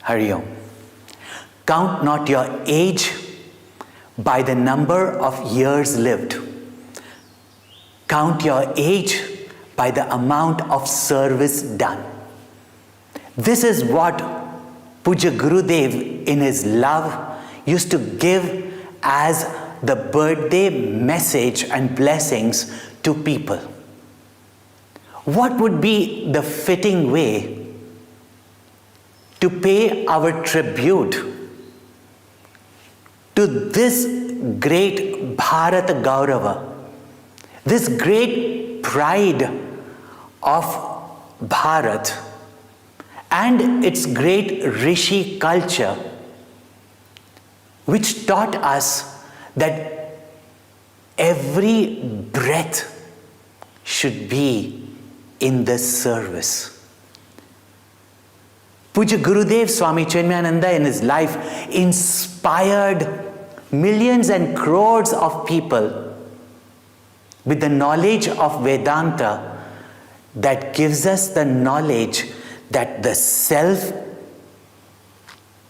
Hari Om. Count not your age by the number of years lived. Count your age by the amount of service done. This is what Puja Gurudev in his love used to give as the birthday message and blessings to people. What would be the fitting way to pay our tribute to this great Bharat Gaurava, this great pride of Bharat and its great Rishi culture, which taught us that every breath should be in the service. Puja Gurudev Swami Chinmayananda in his life inspired millions and crores of people with the knowledge of Vedanta that gives us the knowledge that the self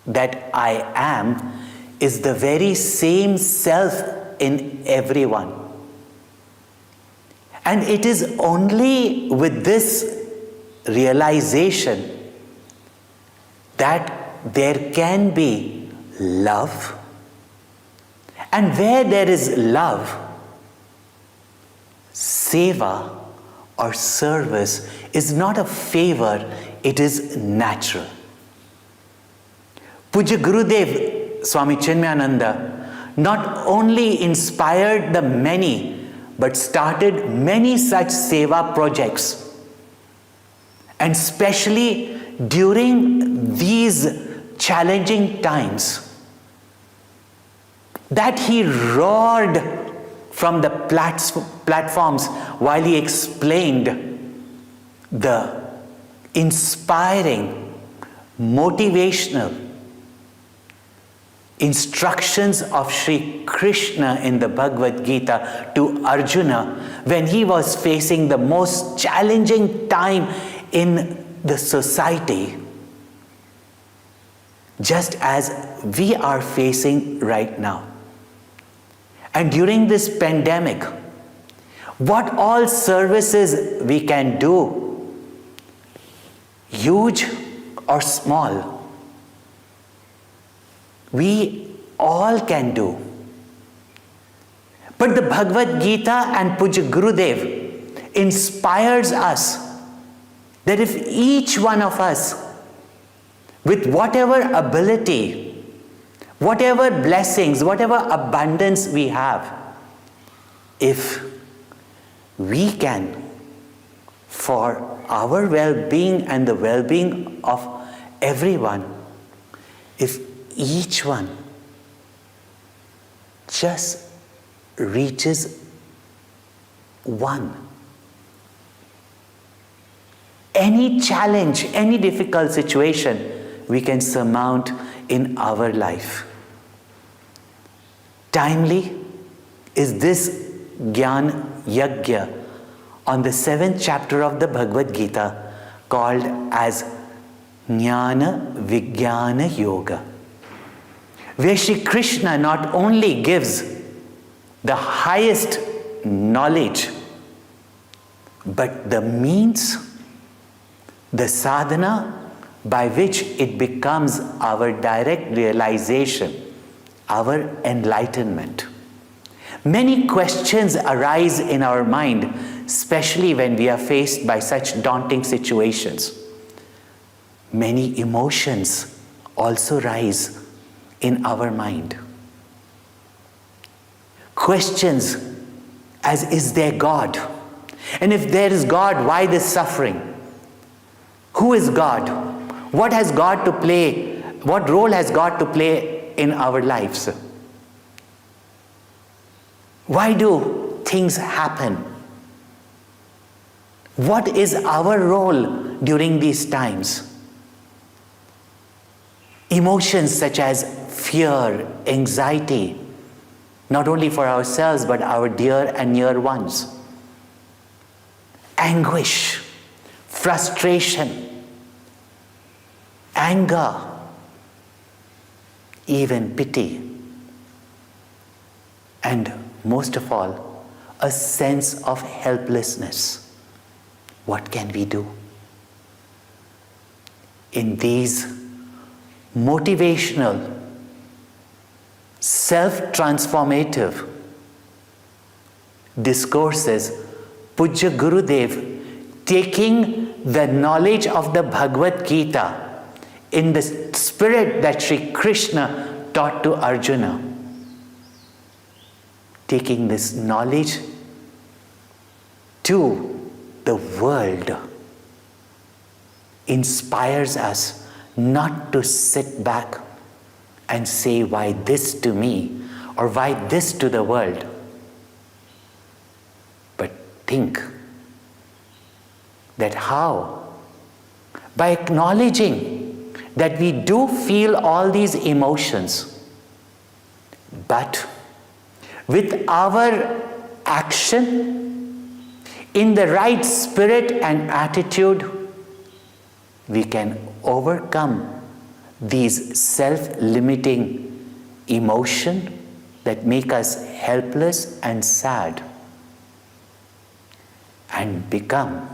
that I am is the very same self in everyone. And it is only with this realization that there can be love. And where there is love, seva or service is not a favor, it is natural. Puja Gurudev Swami Chinmayananda not only inspired the many, but started many such seva projects. And especially during these challenging times, that he roared from the platforms while he explained the inspiring, motivational instructions of Sri Krishna in the Bhagavad Gita to Arjuna when he was facing the most challenging time in the society, just as we are facing right now. And during this pandemic, what all services we can do, huge or small, we all can do. But the Bhagavad Gita and Puja Gurudev inspires us that if each one of us, with whatever ability, whatever blessings, whatever abundance we have, if we can, for our well-being and the well-being of everyone, if each one just reaches one, any challenge, any difficult situation, we can surmount in our life. Timely is this Gyan Yajna on the 7th chapter of the Bhagavad Gita called as Jnana Vijnana Yoga, where Shri Krishna not only gives the highest knowledge, but the means, the sadhana by which it becomes our direct realization, our enlightenment. Many questions arise in our mind, especially when we are faced by such daunting situations. Many emotions also rise in our mind. Questions as, is there God? And if there is God, why this suffering? Who is God? What has God to play? What role has God to play in our lives? Why do things happen? What is our role during these times? Emotions such as fear, anxiety, not only for ourselves but our dear and near ones. Anguish, frustration, anger, even pity, and most of all, a sense of helplessness. What can we do? In these motivational, self-transformative discourses, Pujya Gurudev, taking the knowledge of the Bhagavad Geeta in the spirit that Sri Krishna taught to Arjuna, taking this knowledge to the world, inspires us not to sit back and say, why this to me, or why this to the world, but think that how, by acknowledging that we do feel all these emotions, but with our action, in the right spirit and attitude, we can overcome these self-limiting emotions that make us helpless and sad, and become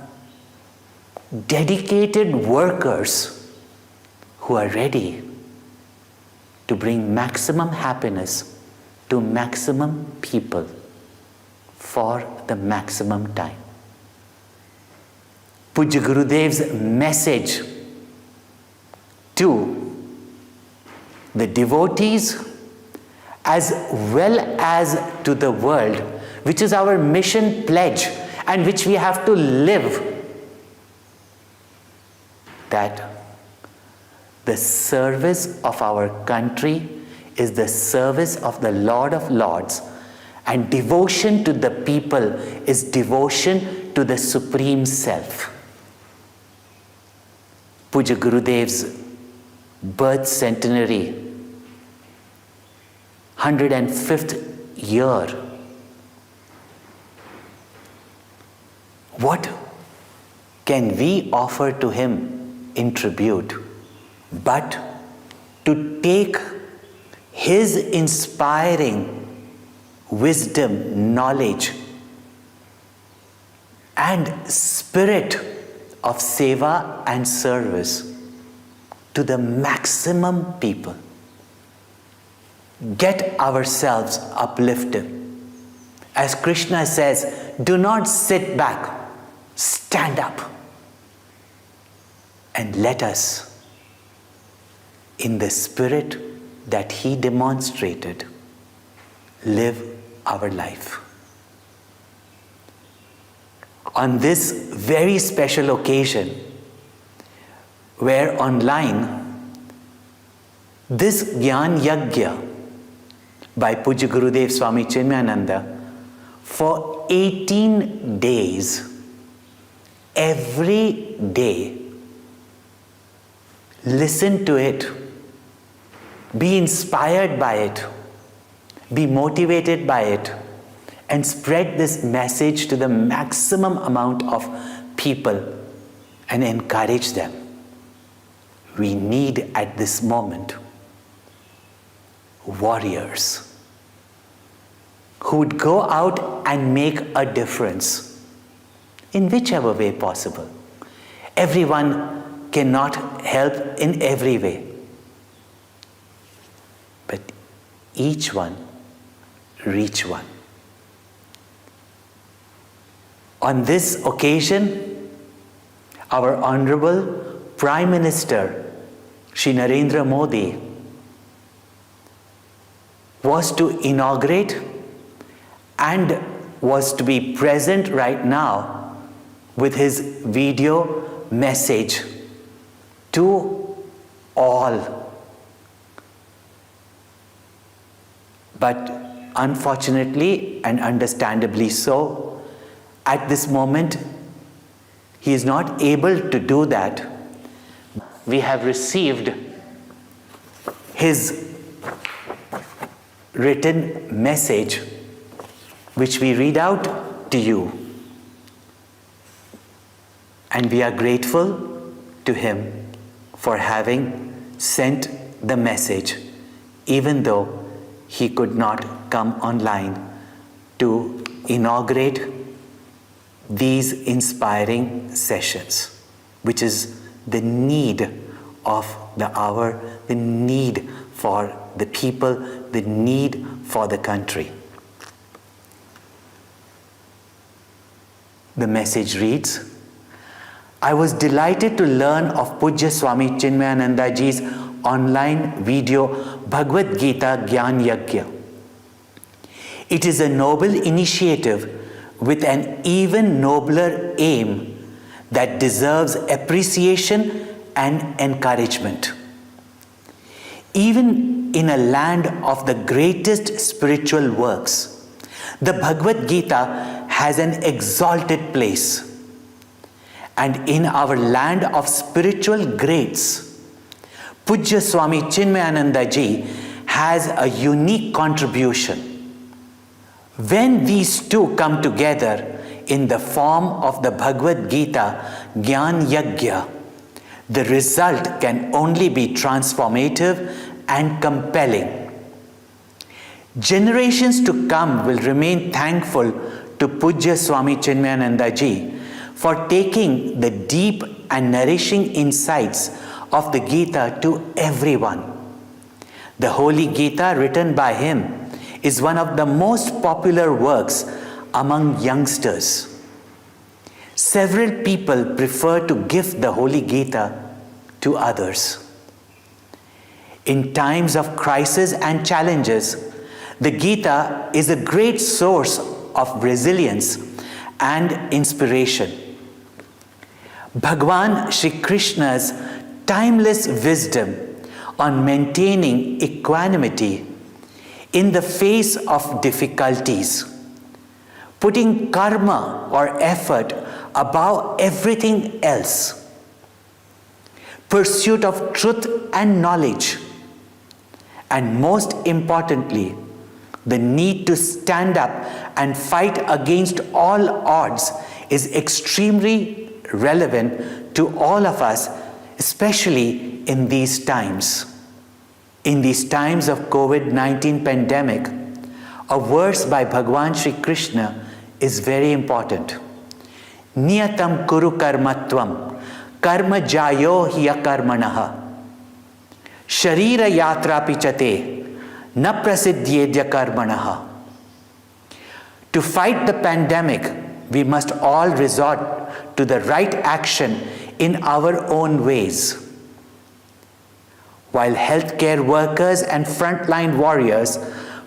dedicated workers who are ready to bring maximum happiness to maximum people for the maximum time. Pujya Gurudev's message to the devotees as well as to the world, which is our mission pledge and which we have to live, that the service of our country is the service of the Lord of Lords, and devotion to the people is devotion to the Supreme Self. Pujya Gurudev's birth centenary, 105th year. What can we offer to him in tribute but to take his inspiring wisdom, knowledge, and spirit of seva and service to the maximum people. Get ourselves uplifted. As Krishna says, do not sit back, stand up, and let us, in the spirit that he demonstrated, live our life. On this very special occasion, where online this Gyan Yagya by Pujya Gurudev Swami Chinmayananda for 18 days, every day, listen to it, be inspired by it, be motivated by it, and spread this message to the maximum amount of people and encourage them. We need at this moment warriors who would go out and make a difference in whichever way possible. Everyone cannot help in every way, but each one reach one. On this occasion, our Honorable Prime Minister Shri Narendra Modi was to inaugurate and was to be present right now with his video message to all. But unfortunately and understandably so, at this moment, he is not able to do that. We have received his written message, which we read out to you. And we are grateful to him for having sent the message even though he could not come online to inaugurate these inspiring sessions, which is the need of the hour, the need for the people, the need for the country. The message reads, I was delighted to learn of Pujya Swami Chinmayanandaji's online video Bhagavad Geeta Gyan Yagya. It is a noble initiative with an even nobler aim that deserves appreciation and encouragement. Even in a land of the greatest spiritual works, the Bhagavad Gita has an exalted place. And in our land of spiritual greats, Pujya Swami Chinmayanandaji has a unique contribution. When these two come together in the form of the Bhagavad Gita Gyan Yagya, the result can only be transformative and compelling. Generations to come will remain thankful to Pujya Swami Chinmayanandaji for taking the deep and nourishing insights of the Gita to everyone. The Holy Gita, written by him, is one of the most popular works among youngsters. Several people prefer to gift the Holy Gita to others. In times of crisis and challenges, the Gita is a great source of resilience and inspiration. Bhagwan Shri Krishna's timeless wisdom on maintaining equanimity in the face of difficulties, putting karma or effort above everything else, pursuit of truth and knowledge, and most importantly, the need to stand up and fight against all odds is extremely relevant to all of us, especially in these times. In these times of COVID-19 pandemic, a verse by Bhagwan Shri Krishna is very important. Niyatam kuru karmatvam karma jayo hiya karmanaha sharira yatra pichate na prasiddhyedya karmanaha. To fight the pandemic, we must all resort to the right action in our own ways. While healthcare workers and frontline warriors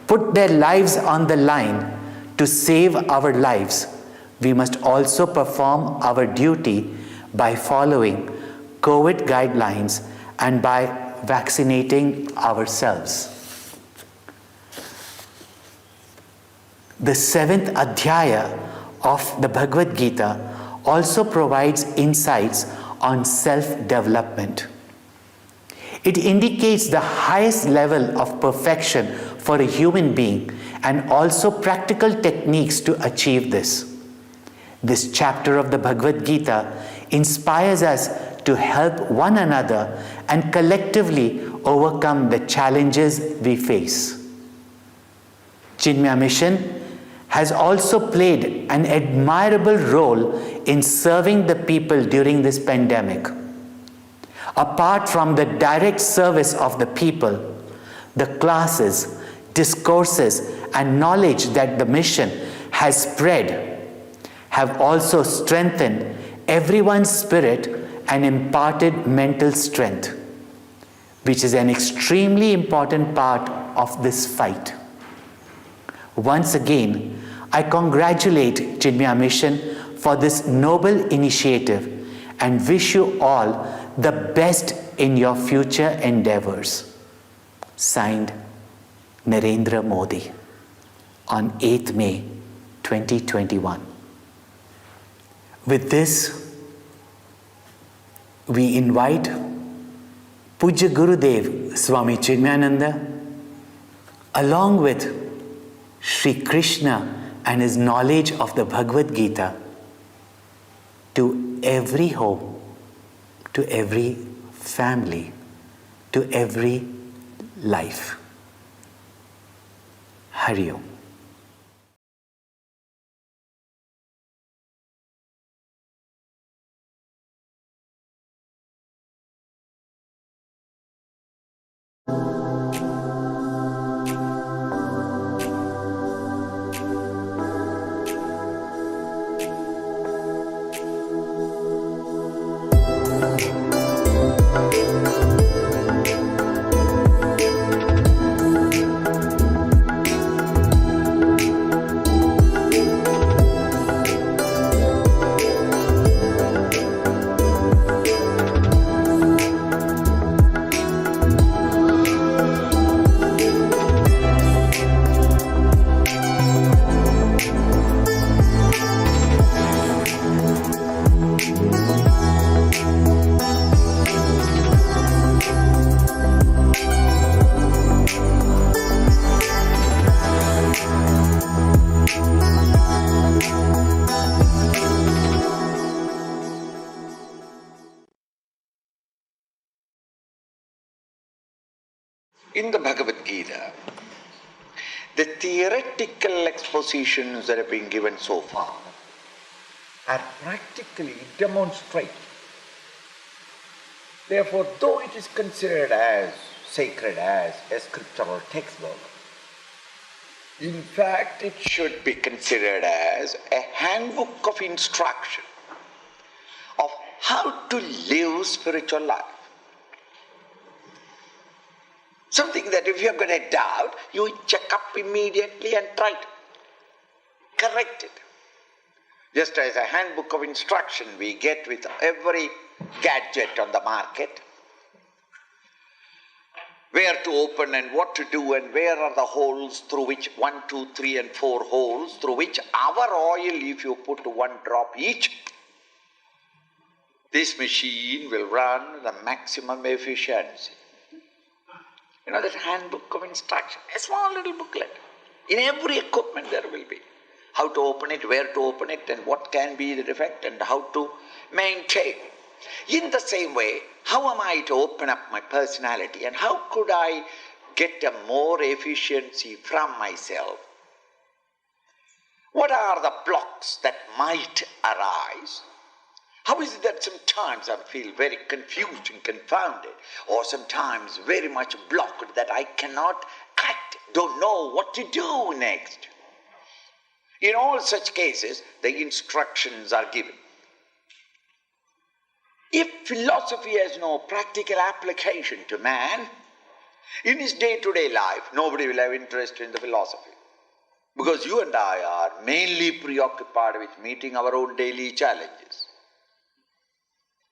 put their lives on the line to save our lives, we must also perform our duty by following COVID guidelines and by vaccinating ourselves. The 7th Adhyaya of the Bhagavad Gita also provides insights on self-development. It indicates the highest level of perfection for a human being and also practical techniques to achieve this. This chapter of the Bhagavad Gita inspires us to help one another and collectively overcome the challenges we face. Chinmaya Mission has also played an admirable role in serving the people during this pandemic. Apart from the direct service of the people, the classes, discourses, and knowledge that the mission has spread have also strengthened everyone's spirit and imparted mental strength, which is an extremely important part of this fight. Once again, I congratulate Chinmaya Mission for this noble initiative and wish you all the best in your future endeavors. Signed, Narendra Modi, on 8th May 2021. With this, we invite Pujya Gurudev Swami Chinmayananda along with Sri Krishna and his knowledge of the Bhagavad Gita to every home, to every family, to every life. Hari Om. In the Bhagavad Gita, the theoretical expositions that have been given so far are practically demonstrated. Therefore, though it is considered as sacred as a scriptural textbook, in fact it should be considered as a handbook of instruction of how to live spiritual life. Something that if you've got a doubt, you check up immediately and try to correct it. Just as a handbook of instruction we get with every gadget on the market, where to open and what to do and where are the holes through which 1, 2, 3 and 4 holes through which our oil, if you put 1 drop each, this machine will run the maximum efficiency. You know that handbook of instruction, a small little booklet. In every equipment there will be how to open it, where to open it, and what can be the defect, and how to maintain. In the same way, how am I to open up my personality, and how could I get a more efficiency from myself? What are the blocks that might arise? How is it that sometimes I feel very confused and confounded, or sometimes very much blocked that I cannot act, don't know what to do next? In all such cases, the instructions are given. If philosophy has no practical application to man, in his day-to-day life, nobody will have interest in the philosophy. Because you and I are mainly preoccupied with meeting our own daily challenges.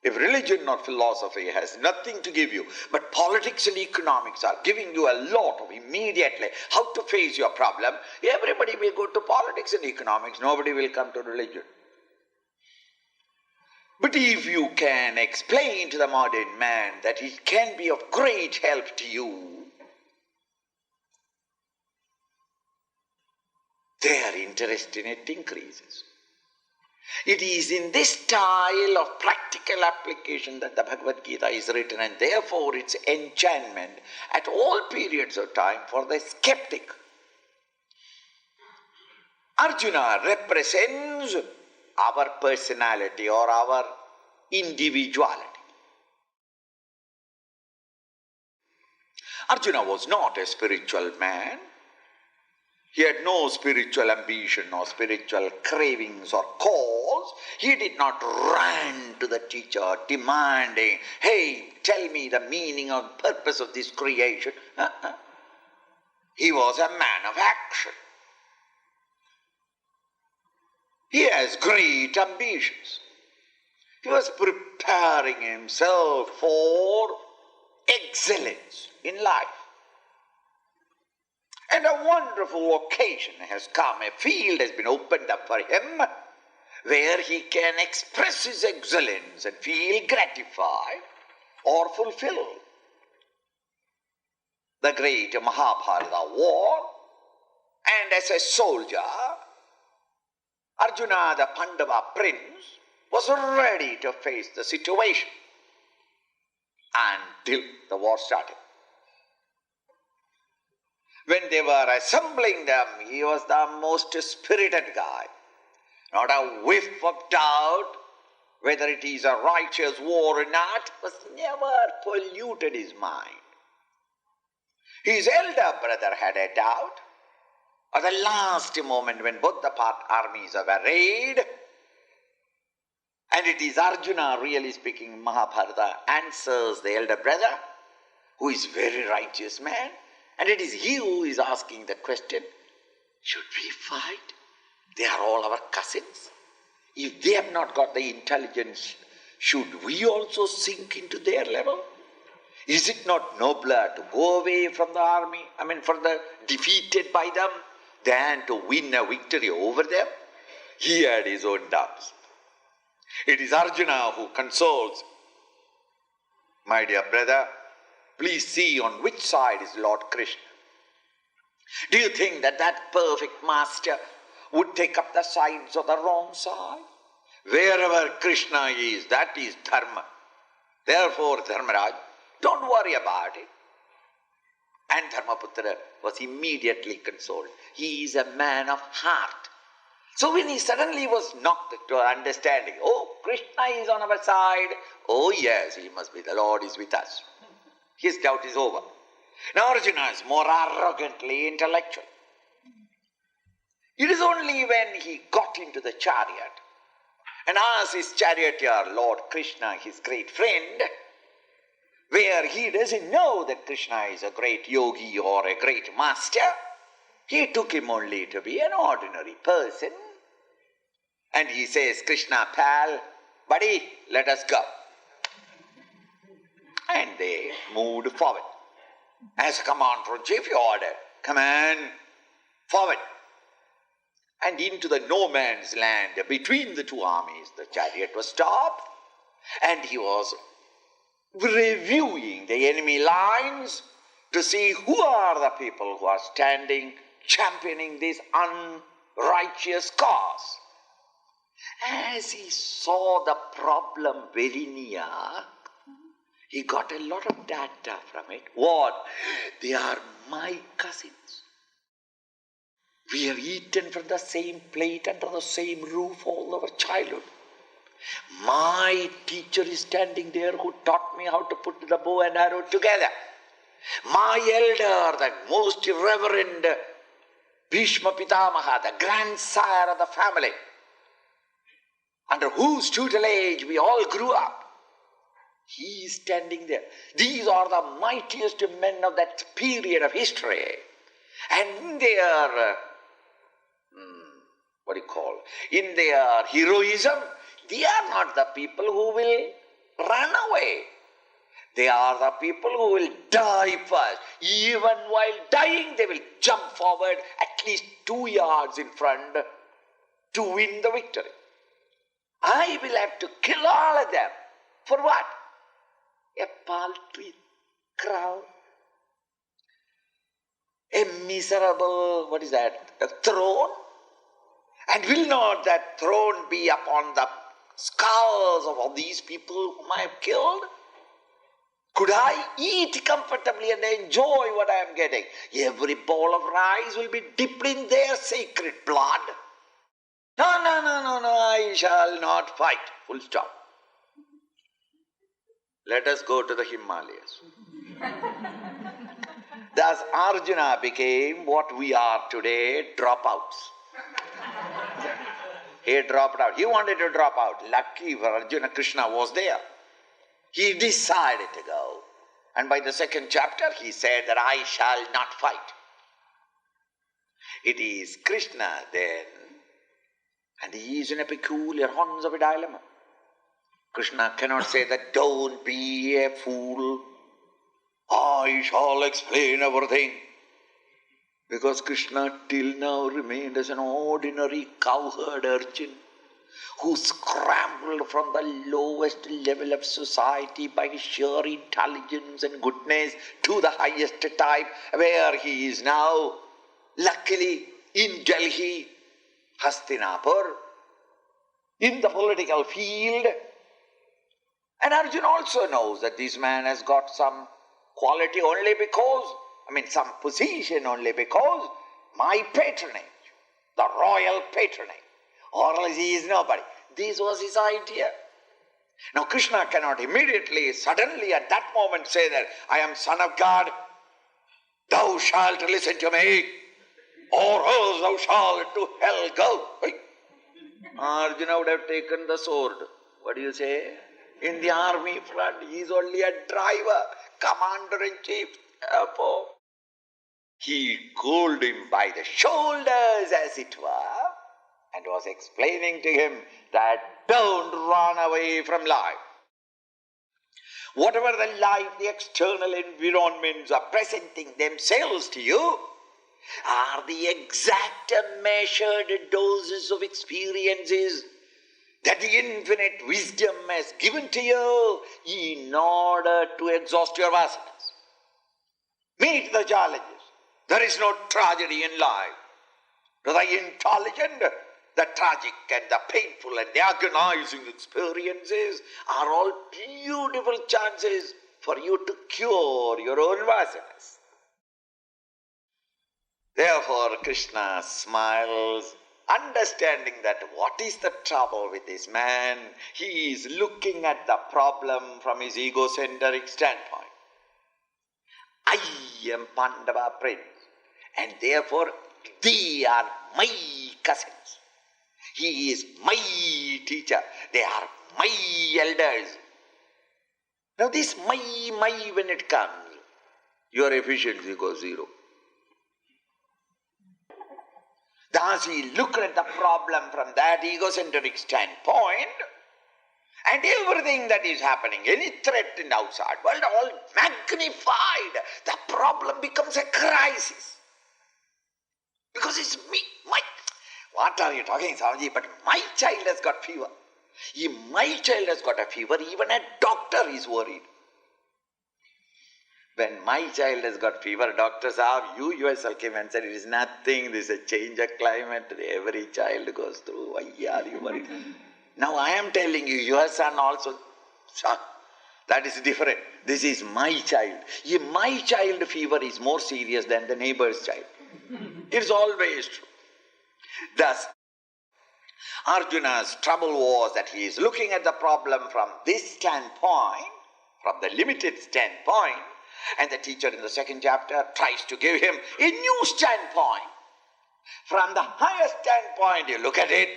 If religion or philosophy has nothing to give you, but politics and economics are giving you a lot of immediately how to face your problem, everybody will go to politics and economics, nobody will come to religion. But if you can explain to the modern man that it can be of great help to you, their interest in it increases. It is in this style of practical application that the Bhagavad Gita is written, and therefore its enchantment at all periods of time for the skeptic. Arjuna represents our personality or our individuality. Arjuna was not a spiritual man. He had no spiritual ambition or spiritual cravings or cause. He did not run to the teacher demanding, hey, tell me the meaning or purpose of this creation. He was a man of action. He has great ambitions. He was preparing himself for excellence in life. And a wonderful occasion has come, a field has been opened up for him where he can express his excellence and feel gratified or fulfilled. The great Mahabharata war, and as a soldier, Arjuna, the Pandava prince, was ready to face the situation until the war started. When they were assembling them, he was the most spirited guy. Not a whiff of doubt whether it is a righteous war or not was never polluted his mind. His elder brother had a doubt. At the last moment when both the armies are arrayed, and it is Arjuna, really speaking, Mahabharata answers the elder brother, who is a very righteous man, and it is he who is asking the question, should we fight? They are all our cousins. If they have not got the intelligence, should we also sink into their level? Is it not nobler to go away from the army, from the defeated by them, than to win a victory over them? He had his own doubts. It is Arjuna who consoles. My dear brother, please see on which side is Lord Krishna. Do you think that that perfect master would take up the sides of the wrong side? Wherever Krishna is, that is dharma. Therefore, Dharmaraj, don't worry about it. And Dharmaputra was immediately consoled. He is a man of heart. So when he suddenly was knocked to understanding, oh, Krishna is on our side, oh yes, he must be, the Lord is with us. His doubt is over. Now Arjuna is more arrogantly intellectual. It is only when he got into the chariot and asked his charioteer, Lord Krishna, his great friend, where he doesn't know that Krishna is a great yogi or a great master, he took him only to be an ordinary person. And he says, Krishna, pal, buddy, let us go. And they moved forward. As a command from chief, he ordered, command, forward. And into the no man's land between the two armies, the chariot was stopped, and he was reviewing the enemy lines to see who are the people who are standing, championing this unrighteous cause. As he saw the problem very near, he got a lot of data from it. What? They are my cousins. We have eaten from the same plate under the same roof all our childhood. My teacher is standing there who taught me how to put the bow and arrow together. My elder, the most reverend Bhishma Pitamaha, the grandsire of the family, under whose tutelage we all grew up, he is standing there. These are the mightiest men of that period of history. And in their, in their heroism, they are not the people who will run away. They are the people who will die first. Even while dying, they will jump forward at least 2 yards in front to win the victory. I will have to kill all of them. For what? A paltry crown. A miserable, a throne? And will not that throne be upon the skulls of all these people whom I have killed? Could I eat comfortably and enjoy what I am getting? Every bowl of rice will be dipped in their sacred blood. No, I shall not fight. Full stop. Let us go to the Himalayas. Thus Arjuna became what we are today, dropouts. He dropped out. He wanted to drop out. Lucky for Arjuna, Krishna was there. He decided to go. And by the second chapter, he said that I shall not fight. It is Krishna then. And he is in a peculiar horns of a dilemma. Krishna cannot say that don't be a fool. I shall explain everything. Because Krishna till now remained as an ordinary cowherd urchin who scrambled from the lowest level of society by sheer intelligence and goodness to the highest type, where he is now, luckily, in Delhi, Hastinapur, in the political field. And Arjuna also knows that this man has got some quality only because some position only because my patronage, the royal patronage, or else he is nobody. This was his idea. Now Krishna cannot immediately, suddenly at that moment say that I am son of God, thou shalt listen to me, or else thou shalt to hell go. Arjuna would have taken the sword. What do you say? In the army front, he is only a driver, commander-in-chief. Therefore, he called him by the shoulders, as it were, and was explaining to him that don't run away from life. Whatever the life, the external environments are presenting themselves to you are the exact measured doses of experiences that the infinite wisdom has given to you in order to exhaust your vasanas. Meet the challenges. There is no tragedy in life. To the intelligent, the tragic and the painful and the agonizing experiences are all beautiful chances for you to cure your own vasanas. Therefore, Krishna smiles, understanding that what is the trouble with this man? He is looking at the problem from his egocentric standpoint. I am Pandava prince, and therefore they are my cousins. He is my teacher. They are my elders. Now this my, when it comes, your efficiency goes zero. Thus he looked at the problem from that egocentric standpoint, and everything that is happening, any threat in the outside world, all magnified. The problem becomes a crisis. Because it's me, my. What are you talking, Swamiji? But my child has got fever. If my child has got a fever, even a doctor is worried. When my child has got fever, doctor Saab, you yourself came and said, it is nothing, this is a change of climate, every child goes through, why are you worried? Now I am telling you, your son also, son, that is different. This is my child. If my child fever is more serious than the neighbor's child. It's always true. Thus, Arjuna's trouble was that he is looking at the problem from this standpoint, from the limited standpoint, and the teacher in the second chapter tries to give him a new standpoint. From the higher standpoint, you look at it,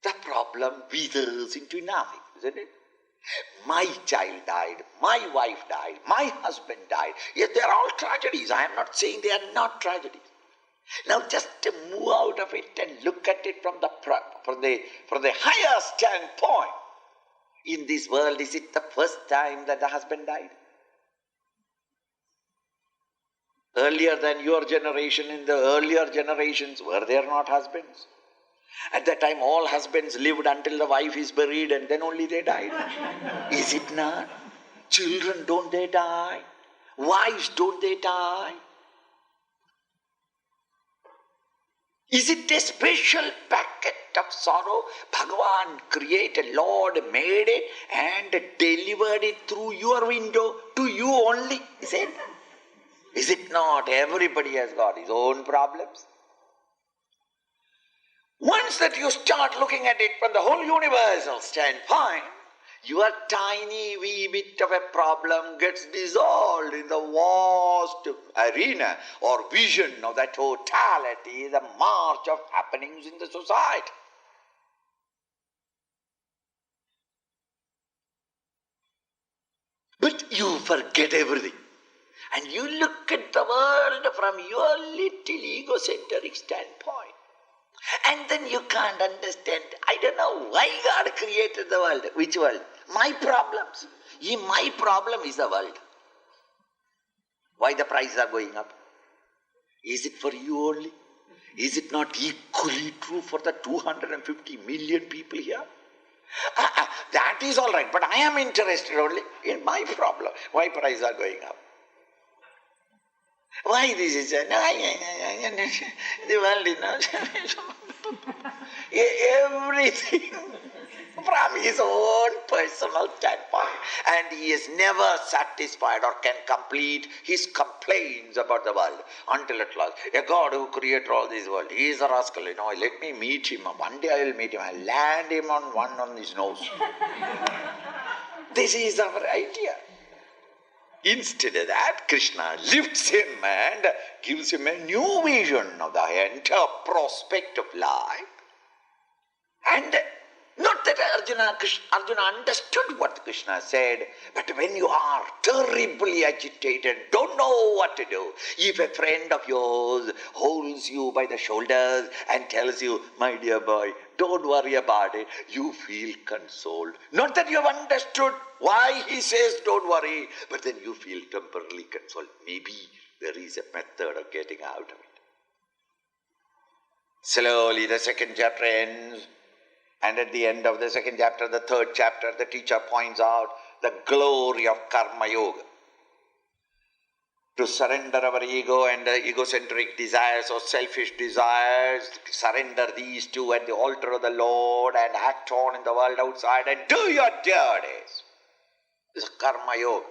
the problem withers into nothing, isn't it? My child died, my wife died, my husband died. Yes, they are all tragedies. I am not saying they are not tragedies. Now just to move out of it and look at it from the higher standpoint. In this world, is it the first time that the husband died? Earlier than your generation, in the earlier generations, were there not husbands? At that time, all husbands lived until the wife is buried and then only they died. Is it not? Children, don't they die? Wives, don't they die? Is it a special packet of sorrow? Bhagavan created, Lord made it and delivered it through your window to you only, is it? Is it not? Everybody has got his own problems. Once that you start looking at it from the whole universal standpoint, your tiny wee bit of a problem gets dissolved in the vast arena or vision of the totality, the march of happenings in the society. But you forget everything. And you look at the world from your little egocentric standpoint. And then you can't understand. I don't know why God created the world. Which world? My problems. My problem is the world. Why the prices are going up? Is it for you only? Is it not equally true for the 250 million people here? That is all right. But I am interested only in my problem. Why prices are going up? Why this is the world is not everything from his own personal standpoint. And he is never satisfied or can complete his complaints about the world until at last, a God who created all this world, he is a rascal, let me meet him. One day I will meet him. I'll land him on his nose. This is our idea. Instead of that, Krishna lifts him and gives him a new vision of the entire prospect of life. And not that Arjuna understood what Krishna said, but when you are terribly agitated, don't know what to do, if a friend of yours holds you by the shoulders and tells you, my dear boy, don't worry about it, you feel consoled. Not that you have understood why he says don't worry, but then you feel temporarily consoled. Maybe there is a method of getting out of it. Slowly the second chapter ends. And at the end of the second chapter, the third chapter, the teacher points out the glory of Karma Yoga. To surrender our ego and egocentric desires or selfish desires, surrender these two at the altar of the Lord and act on in the world outside and do your duties. This is Karma Yoga.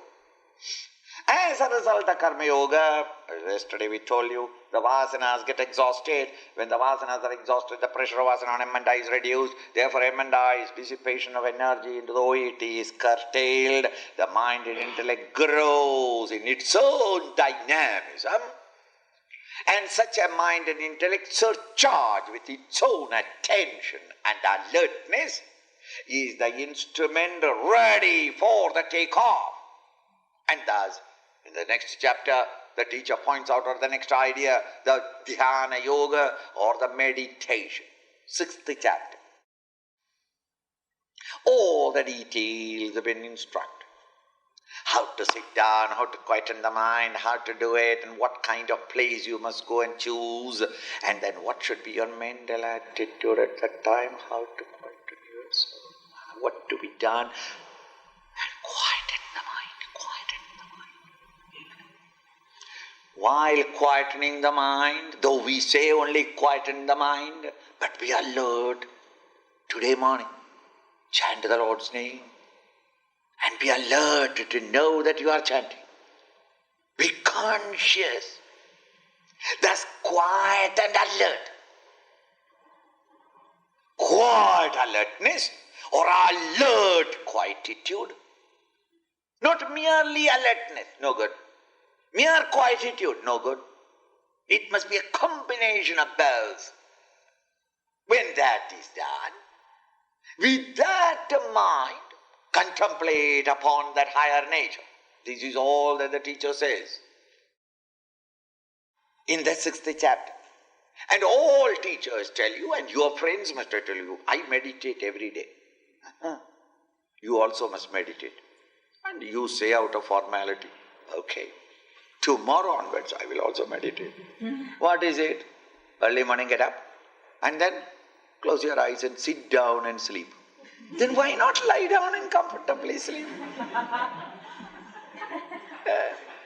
As a result of Karma Yoga, yesterday we told you, the vasanas get exhausted. When the vasanas are exhausted, the pressure of vasana on emanda is reduced. Therefore, emanda is dissipation of energy into the OET is curtailed. The mind and intellect grows in its own dynamism. And such a mind and intellect surcharged with its own attention and alertness is the instrument ready for the takeoff. And thus, in the next chapter, the teacher points out, or the next idea, the dhyana yoga or the meditation. 6th chapter. All the details have been instructed. How to sit down, how to quieten the mind, how to do it, and what kind of place you must go and choose, and then what should be your mental attitude at that time, how to quieten yourself, what to be done, and quieten the mind, quieten the mind. While quietening the mind, though we say only quieten the mind, but be alert. Today morning, chant the Lord's name and be alert to know that you are chanting. Be conscious. Thus quiet and alert. Quiet alertness or alert quietude. Not merely alertness, no good. Mere quietude, no good. It must be a combination of both. When that is done, with that mind, contemplate upon that higher nature. This is all that the teacher says in the 6th chapter. And all teachers tell you, and your friends must tell you, I meditate every day. You also must meditate. And you say out of formality, okay, tomorrow onwards I will also meditate. What is it? Early morning get up and then close your eyes and sit down and sleep. Then why not lie down and comfortably sleep?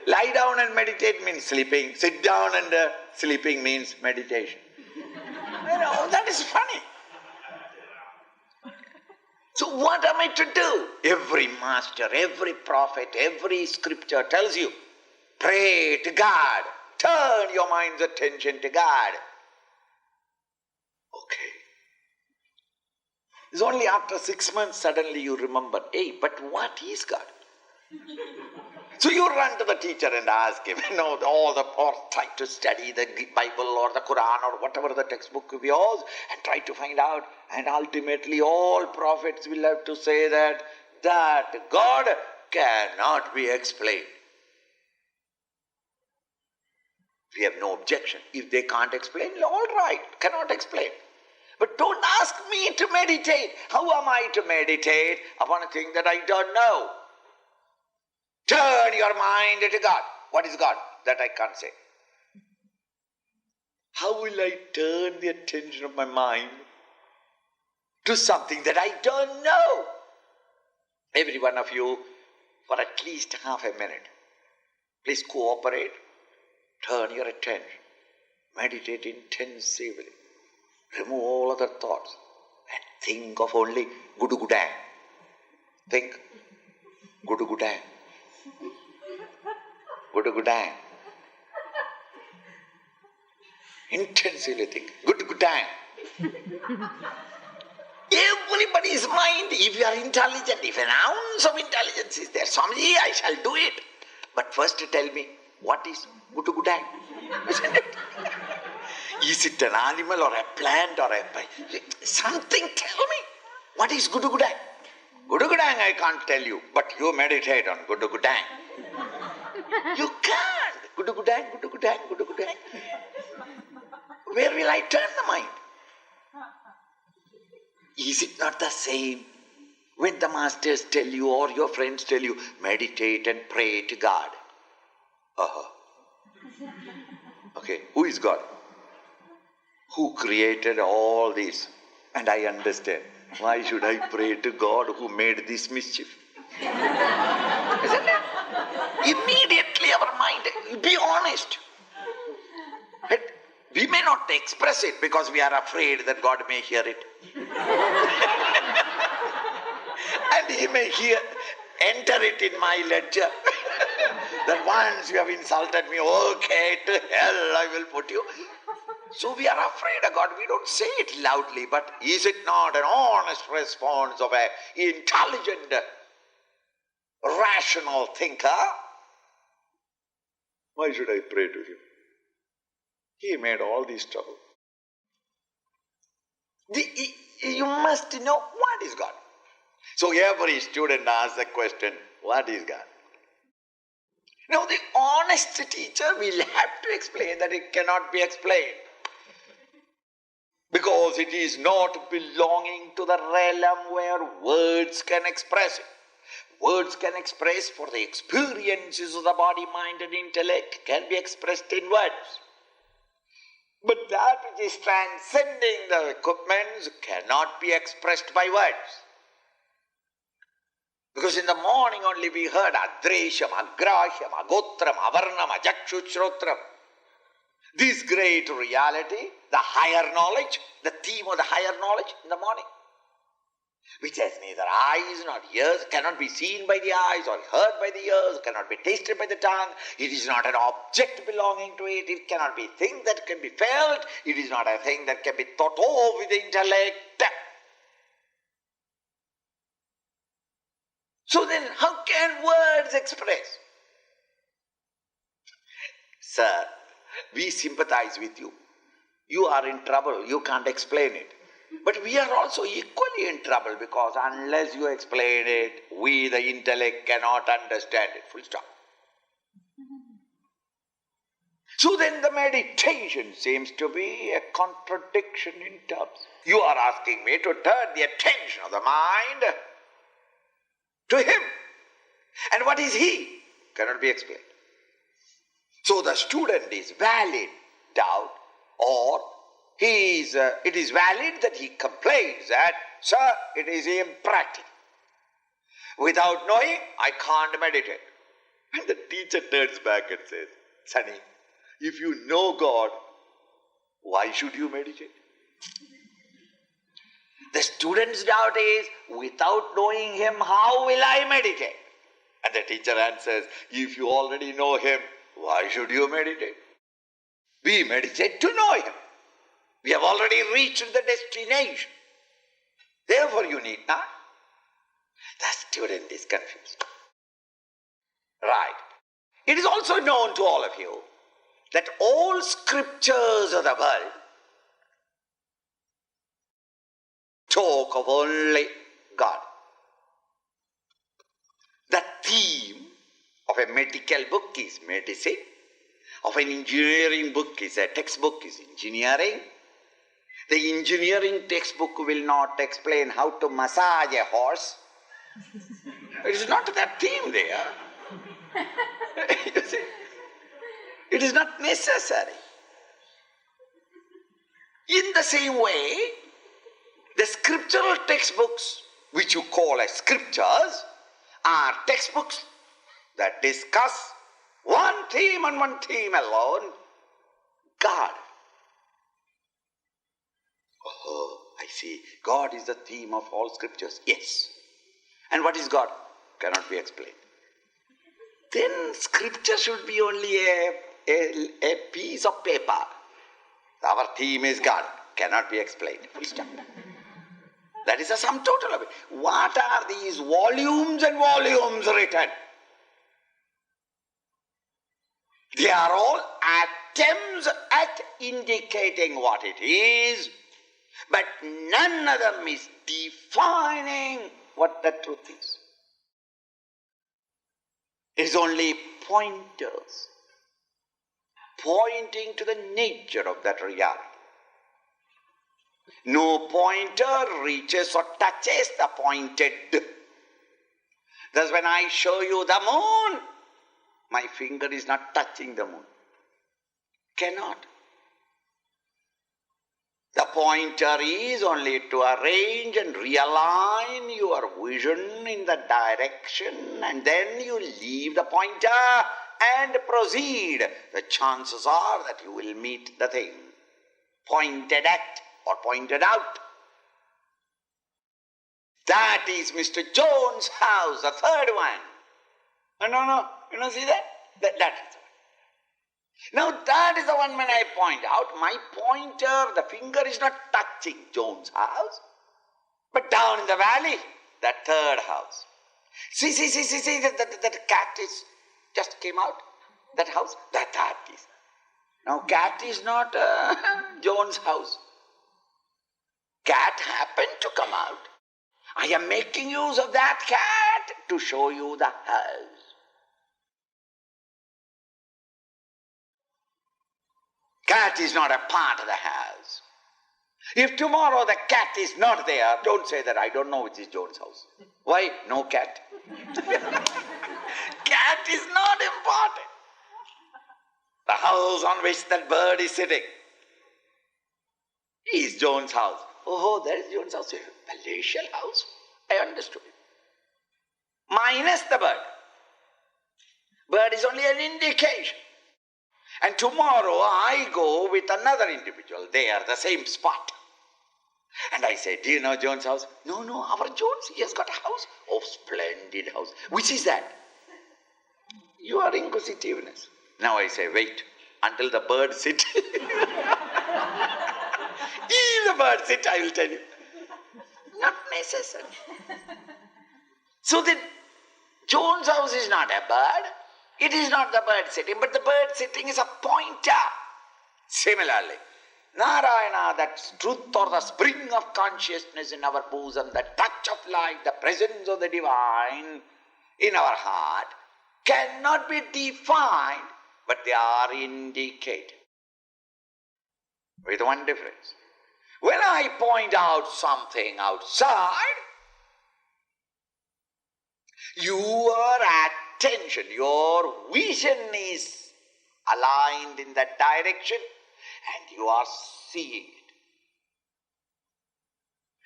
Lie down and meditate means sleeping. Sit down and sleeping means meditation. That is funny. So what am I to do? Every master, every prophet, every scripture tells you, pray to God. Turn your mind's attention to God. Okay. It's only after 6 months suddenly you remember, hey, but what is God? So you run to the teacher and ask him, or try to study the Bible or the Quran or whatever the textbook of yours and try to find out. And ultimately all prophets will have to say that God cannot be explained. We have no objection. If they can't explain, all right, cannot explain. But don't ask me to meditate. How am I to meditate upon a thing that I don't know? Turn your mind to God. What is God? That I can't say. How will I turn the attention of my mind to something that I don't know? Every one of you, for at least half a minute, please cooperate. Turn your attention. Meditate intensively. Remove all other thoughts and Think of only gudu-gudang. Think. Gudu-gudang. Gudu-gudang. Intensely think. Gudu-gudang. Everybody's mind, if you are intelligent, if an ounce of intelligence is there, Swamiji, I shall do it. But first tell me, what is gudu-gudang? Isn't it? Is it an animal or a plant or a... Something tell me. What is gudu-gudang? Gudu-gudang I can't tell you, but you meditate on gudu-gudang. You can't. Gudu-gudang, gudu-gudang, gudu-gudang. Where will I turn the mind? Is it not the same when the masters tell you or your friends tell you, meditate and pray to God? Okay, who is God? Who created all this? And I understand. Why should I pray to God who made this mischief? Isn't it? Immediately our mind, be honest. We may not express it because we are afraid that God may hear it. And He may enter it in my ledger. That once you have insulted me, okay, to hell I will put you. So we are afraid of God. We don't say it loudly, but is it not an honest response of an intelligent, rational thinker? Why should I pray to Him? He made all this trouble. You must know what is God. So every student asks the question, what is God? Now the honest teacher will have to explain that it cannot be explained. Because it is not belonging to the realm where words can express it. Words can express for the experiences of the body, mind and intellect can be expressed in words. But that which is transcending the equipments cannot be expressed by words. Because in the morning only we heard Adresham, Agrashyam, Agotram, Avarnam, Ajakshushrottram. This great reality, the higher knowledge, the theme of the higher knowledge in the morning, which has neither eyes nor ears, cannot be seen by the eyes or heard by the ears, cannot be tasted by the tongue. It is not an object belonging to it. It cannot be a thing that can be felt. It is not a thing that can be thought of with the intellect. So then how can words express? Sir, we sympathize with you. You are in trouble. You can't explain it. But we are also equally in trouble because unless you explain it, we, the intellect, cannot understand it. Full stop. So then the meditation seems to be a contradiction in terms. You are asking me to turn the attention of the mind to Him. And what is He? Cannot be explained. So the student is valid doubt, or it is valid that he complains that, sir, it is impractical. Without knowing, I can't meditate. And the teacher turns back and says, Sonny, if you know God, why should you meditate? The student's doubt is, without knowing Him, how will I meditate? And the teacher answers, if you already know Him, why should you meditate? We meditate to know Him. We have already reached the destination. Therefore you need not. The student is confused. Right. It is also known to all of you that all scriptures of the world talk of only God. The theme of a medical book is medicine, of an engineering book is a textbook is engineering. The engineering textbook will not explain how to massage a horse. It is not that theme there. You see? It is not necessary. In the same way, the scriptural textbooks, which you call as scriptures, are textbooks that discuss one theme and one theme alone, God. Oh, I see. God is the theme of all scriptures. Yes. And what is God? Cannot be explained. Then scripture should be only a piece of paper. Our theme is God. Cannot be explained. Full stop. That is the sum total of it. What are these volumes and volumes written? They are all attempts at indicating what it is, but none of them is defining what the truth is. It is only pointers, pointing to the nature of that reality. No pointer reaches or touches the pointed. Thus when I show you the moon, my finger is not touching the moon. Cannot. The pointer is only to arrange and realign your vision in the direction, and then you leave the pointer and proceed. The chances are that you will meet the thing pointed at or pointed out. That is Mr. Jones' house, the third one. No, you don't see that? That is the one. Now that is the one when I point out, my pointer, the finger is not touching Jones' house, but down in the valley, that third house. See, that cat is just came out, that house, that is. Now cat is not Jones' house. Cat happened to come out. I am making use of that cat to show you the house. Cat is not a part of the house. If tomorrow the cat is not there, don't say that I don't know which is Jones' house. Why? No cat. Cat is not important. The house on which that bird is sitting is Jones' house. Oh, that is Jones' house. Palatial house? I understood it. Minus the bird. Bird is only an indication. And tomorrow I go with another individual there, the same spot. And I say, do you know Jones' house? No, our Jones, he has got a house. Oh, splendid house. Which is that? Your inquisitiveness. Now I say, wait until the bird sit. If the bird sit, I will tell you. Not necessary. So then, Jones' house is not a bird. It is not the bird sitting, but the bird sitting is a pointer. Similarly, Narayana, that truth or the spring of consciousness in our bosom, the touch of light, the presence of the divine in our heart, cannot be defined, but they are indicated. With one difference. When I point out something outside, your attention, your vision is aligned in that direction and you are seeing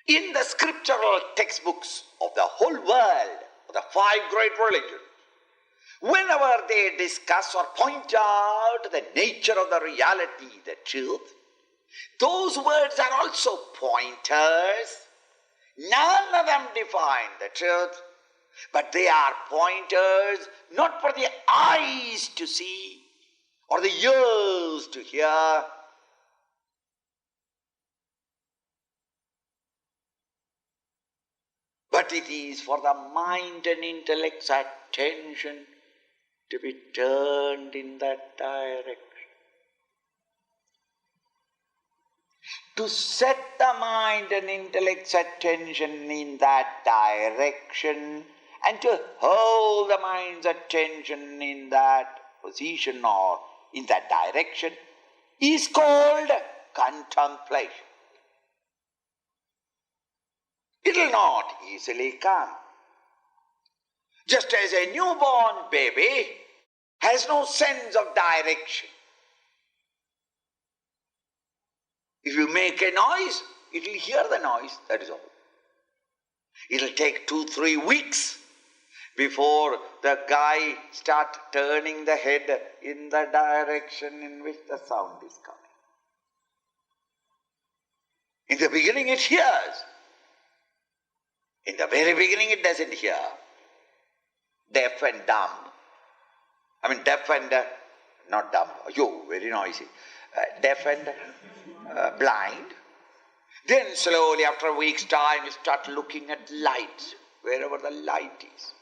it. In the scriptural textbooks of the whole world, of the 5 great religions, whenever they discuss or point out the nature of the reality, the truth, those words are also pointers. None of them define the truth, but they are pointers not for the eyes to see or the ears to hear, but it is for the mind and intellect's attention to be turned in that direction. To set the mind and intellect's attention in that direction and to hold the mind's attention in that position or in that direction is called contemplation. It will not easily come. Just as a newborn baby has no sense of direction. If you make a noise, it will hear the noise, that is all. It will take 2-3 weeks before the guy starts turning the head in the direction in which the sound is coming. In the beginning it hears. In the very beginning it doesn't hear. Deaf and dumb. Deaf and, not dumb, very noisy. Deaf and blind. Then slowly after a week's time you start looking at light, wherever the light is.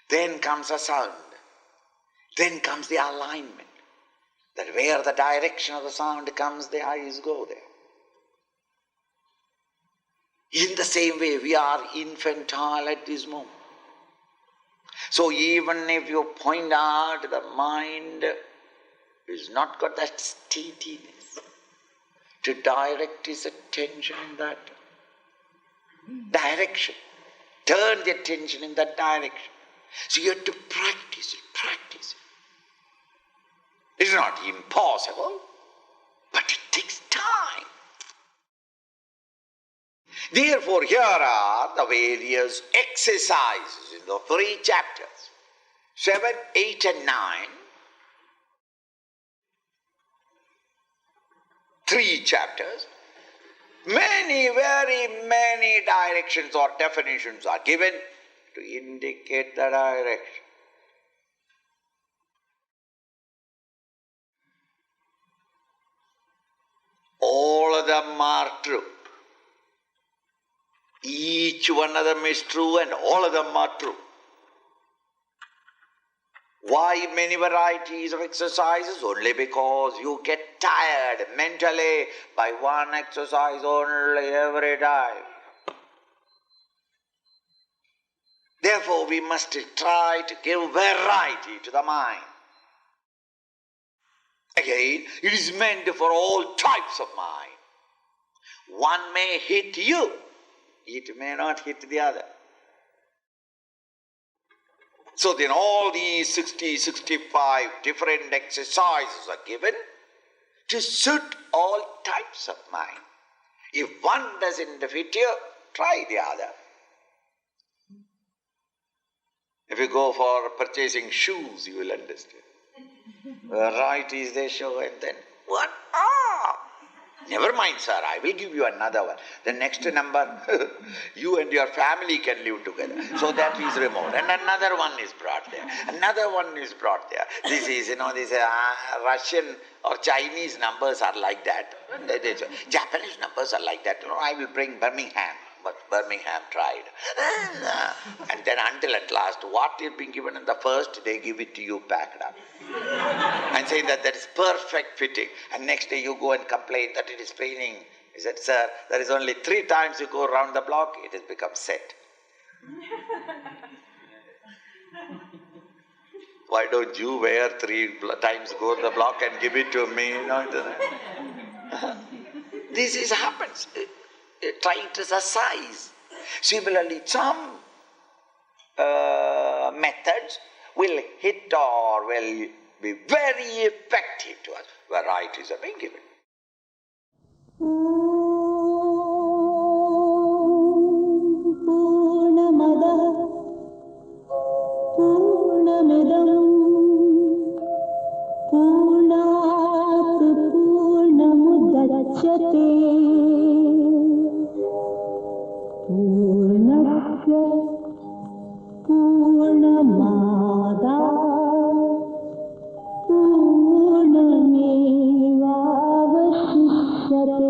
Then comes a sound. Then comes the alignment. That where the direction of the sound comes, the eyes go there. In the same way, we are infantile at this moment. So even if you point out, the mind is not got that steadiness to direct its attention in that direction. Turn the attention in that direction. So you have to practice it. It's not impossible, but it takes time. Therefore, here are the various exercises in the 3 chapters, 7, 8 and 9. 3 chapters. Very many directions or definitions are given to indicate the direction. All of them are true. Each one of them is true and all of them are true. Why many varieties of exercises? Only because you get tired mentally by one exercise only every time. Therefore, we must try to give variety to the mind. Again, it is meant for all types of mind. One may hit you, it may not hit the other. So then all these 60, 65 different exercises are given to suit all types of mind. If one doesn't fit you, try the other. If you go for purchasing shoes, you will understand. Varieties they show, and then what? Never mind, sir, I will give you another one. The next number, you and your family can live together. So that is removed. And another one is brought there. Another one is brought there. This is, these Russian or Chinese numbers are like that. Japanese numbers are like that. I will bring Birmingham. But Birmingham tried. And then until at last, what is being given in the first, they give it to you packed up. And saying that is perfect fitting. And next day you go and complain that it is paining. He said, sir, there is only 3 times you go around the block, it has become set. Why don't you wear 3 times go the block and give it to me? This happens. Trying to exercise. Similarly, some methods will hit or will be very effective to us. Varieties are being given. पूर्णमेवावशिष्यते